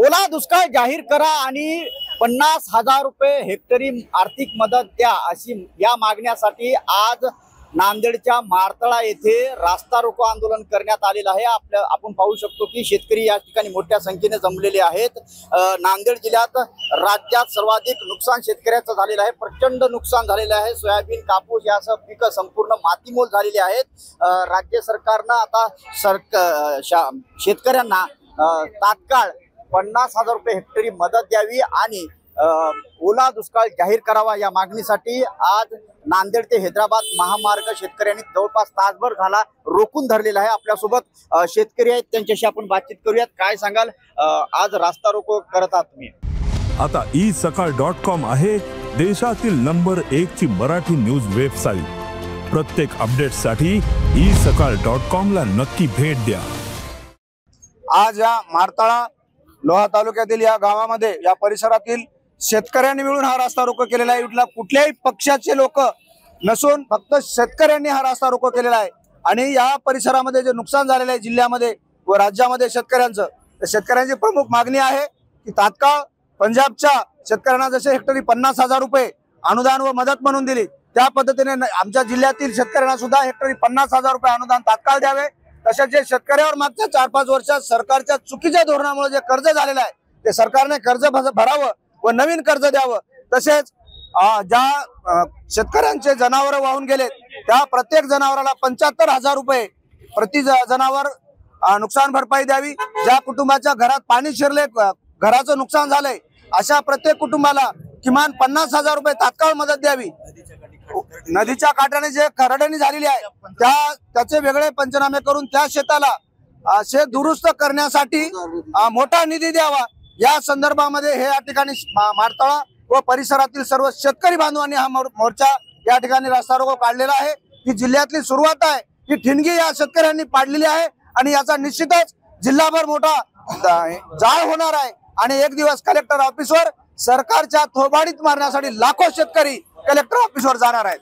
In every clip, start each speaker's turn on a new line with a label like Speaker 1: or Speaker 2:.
Speaker 1: ओला दुष्काळ जाहीर करा आणि 50,000 रुपये हेक्टरी आर्थिक मदत द्या अशी या मागण्यासाठी आज नांदेडच्या मारतळा येथे रास्ता रोको आंदोलन करण्यात आलेलं आहे। आपण पाहू शकतो की शेतकरी या ठिकाणी मोठ्या संख्येने जमलेले आहेत। नांदेड जिल्ह्यात राज्यात सर्वाधिक नुकसान शेतकऱ्याचं झालेलं आहे। प्रचंड नुकसान झालेलं आहे। सोयाबीन, कापूस यासह पिकं संपूर्ण मातीमोल झालेली आहेत। राज्य सरकारनं आता शेतकऱ्यांना तात्काळ 50,000 रुपये हेक्टरी मदत द्यावी आणि ओला दुष्काळ जाहीर करावा या मागणीसाठी आज नांदेड ते हैदराबाद महामार्ग शेतकऱ्यांनी जवळपास तासभर झाला रोखून धरलेला आहे। आपल्यासोबत शेतकरी आहेत, त्यांच्याशी आपण बातचीत करूयात। काय सांगाल, आज रास्ता रोको करत आहात तुम्ही?
Speaker 2: आता isakal.com आहे देशातील नंबर 1 ची मराठी न्यूज वेबसाईट। प्रत्येक अपडेटसाठी isakal.com ला नक्की भेट द्या।
Speaker 3: आज या मारतळा लोहा तालुक्यातील या गावामध्ये या परिसरातील शेतकऱ्यांनी मिळून हा रास्ता रोको केलेला आहे। इथला कुठल्याही पक्षाचे लोक नसून फक्त शेतकऱ्यांनी हा रास्ता रोको केलेला आहे। आणि या परिसरामध्ये जे नुकसान झालेलं आहे जिल्ह्यामध्ये व राज्यामध्ये शेतकऱ्यांचं, शेतकऱ्यांची प्रमुख मागणी आहे की तात्काळ पंजाबच्या शेतकऱ्यांना जसे हेक्टरी 50,000 रुपये अनुदान व मदत म्हणून दिली, त्या पद्धतीने आमच्या जिल्ह्यातील शेतकऱ्यांना सुद्धा हेक्टरी 50,000 रुपये अनुदान तात्काळ द्यावे। तसेच जे शेतकऱ्यावर मागच्या 4-5 वर्षात सरकारच्या चुकीच्या धोरणामुळे जे कर्ज झालेलं आहे ते सरकारने कर्ज भरावं व नवीन कर्ज द्यावं। तसेच ज्या शेतकऱ्यांचे जनावर वाहून गेले त्या प्रत्येक जनावराला 75,000 रुपये प्रति जनावर नुकसान भरपाई द्यावी। ज्या कुटुंबाच्या घरात पाणी शिरले, घराचं नुकसान झालंय, अशा प्रत्येक कुटुंबाला किमान 50,000 रुपये तात्काळ मदत द्यावी। नदीच्या काठाने जे खरडणी झालेली आहे त्याचे वेगळे पंचनामे करून त्या शेताला शेत दुरुस्त करण्यासाठी मोठा निधी द्यावा। या संदर्भामध्ये हे या ठिकाणी मारतळा व परिसरातील सर्व शेतकरी बांधवांनी हा मोर्चा या ठिकाणी रास्ता रोको काढलेला आहे। ही जिल्ह्यातली सुरुवात आहे। ही ठिणगी या शेतकऱ्यांनी पाडलेली आहे आणि याचा निश्चितच जिल्हाभर मोठा जाळ होणार आहे। आणि एक दिवस कलेक्टर ऑफिसवर सरकारच्या थोबाडीत मारण्यासाठी लाखो शेतकरी कलेक्टर ऑफिसवर जाणार आहेत।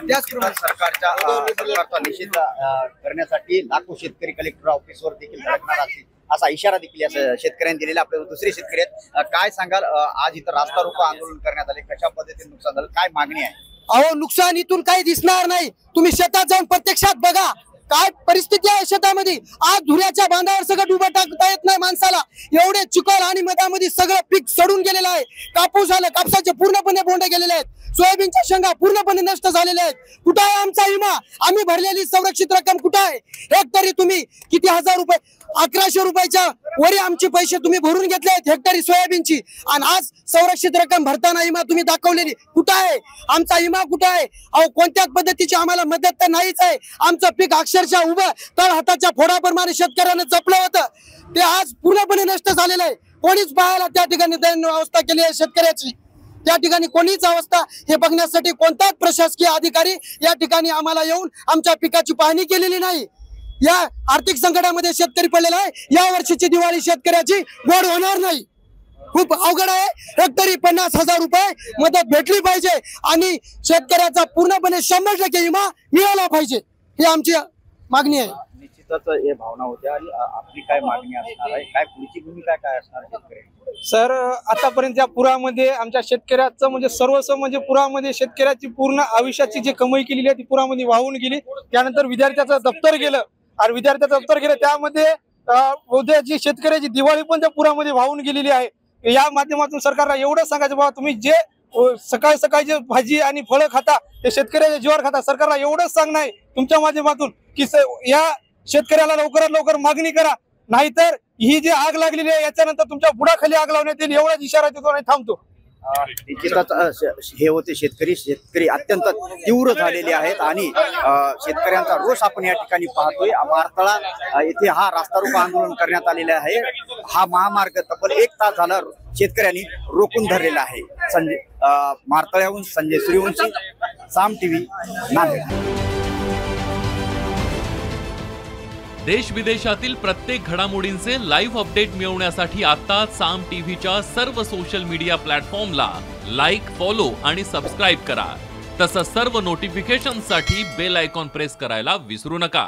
Speaker 1: त्याचप्रमाणे सरकारचा निषेध करण्यासाठी लाखो शेतकरी कलेक्टर ऑफिसवर देखील धडकणार असतील असा इशारा देखील या शेतकऱ्यांनी दिलेला। आपल्याला दुसरे शेतकरी आहेत, काय सांगाल, आज इथं रास्ता रोको आंदोलन करण्यात आले, कशा पद्धतीने नुकसान झालं, काय मागणी आहे?
Speaker 4: अहो, नुकसान इथून काही दिसणार नाही। तुम्ही शेतात जाऊन प्रत्यक्षात बघा काय परिस्थिती आहे शेतामध्ये। आज धुऱ्याच्या बांधावर सगळं डुबा टाकता येत नाही माणसाला, एवढे चिखल आणि मधामध्ये सगळं पीक सडून गेलेलं आहे। कापूस झालं, कापसाचे पूर्णपणे बोंडे गेलेले आहेत, सोयाबीनच्या शेंगा पूर्णपणे नष्ट झालेल्या आहेत। कुठं आहे आमचा विमा? आम्ही भरलेली संरक्षित रक्कम कुठं आहे? हेक्टरी तुम्ही किती हजार रुपये, 1100 रुपयाच्या वरी आमचे पैसे तुम्ही भरून घेतले आहेत हेक्टरी सोयाबीनची, आणि आज संरक्षित रक्कम भरताना विमा तुम्ही दाखवलेली कुठं आहे? आमचा विमा कुठं आहे? अहो, कोणत्याच पद्धतीची आम्हाला मदत तर नाहीच आहे। आमचं पीक अक्षरशः उभं तळ हाताच्या फोडाप्रमाणे शेतकऱ्यानं जपलं होतं, ते आज पूर्णपणे नष्ट झालेलं आहे। कोणीच पाहायला त्या ठिकाणी दयनीय अवस्था केली आहे शेतकऱ्याची। त्या ठिकाणी कोणीच अवस्था हे बघण्यासाठी कोणताच प्रशासकीय अधिकारी या ठिकाणी आम्हाला येऊन आमच्या पिकाची पाहणी केलेली नाही। या आर्थिक संकटामध्ये शेतकरी पडलेला आहे। या वर्षीची दिवाळी शेतकऱ्याची गोड होणार नाही, खूप अवघड आहे। हेक्टरी 50,000 रुपये मदत भेटली पाहिजे आणि शेतकऱ्याचा पूर्णपणे 100% विमा मिळाला पाहिजे, ही आमची मागणी आहे।
Speaker 1: निश्चितच हे भावना होत्या आणि आपली काय मागणी असणार आहे, काय पुढची भूमिका काय असणार शेतकरी?
Speaker 5: सर, आतापर्यंत या पुरामध्ये आमच्या शेतकऱ्याचं म्हणजे सर्वस्व म्हणजे पुरामध्ये शेतकऱ्याची पूर्ण आयुष्याची जी कमाई केलेली आहे ती पुरामध्ये वाहून गेली। त्यानंतर विद्यार्थ्याचं दप्तर गेलं आणि विद्यार्थ्याचं दप्तर गेलं त्यामध्ये उद्याची शेतकऱ्याची दिवाळी पण त्या पुरामध्ये वाहून गेलेली आहे। या माध्यमातून सरकारला एवढं सांगायचं बाबा, तुम्ही जे सकाळी सकाळी जे भाजी आणि फळं खाता ते शेतकऱ्याच्या जीवावर खाता। सरकारला एवढंच सांगणं आहे तुमच्या माध्यमातून की या शेतकऱ्याला लवकरात लवकर मागणी करा, नाहीतर ही जी आग लागलेली आहे याच्यानंतर तुमच्या बुडाखाली आग लावण्यात येईल, एवढाच इशारा देतो आणि थांबतो।
Speaker 1: हे होते शेतकरी अत्यंत तीव्र झालेले आहेत आणि शेतकऱ्यांचा रोष आपण या ठिकाणी पाहतोय। मारतळा येथे हा रास्ता रोको आंदोलन करण्यात आलेला आहे। हा महामार्ग तब्बल 1 तास झाला शेतकऱ्यांनी रोखून धरलेला आहे। मारतळ्याहून संजय सूर्यवंशी, साम टीव्ही, नांदेड।
Speaker 6: देश विदेशातील प्रत्येक घडामोडींचे लाईव्ह अपडेट मिळवण्यासाठी आता साम टीव्हीच्या सर्व सोशल मीडिया प्लॅटफॉर्मला लाईक, फॉलो आणि सबस्क्राईब करा। तसंच सर्व नोटिफिकेशनसाठी बेल आयकॉन प्रेस करायला विसरू नका।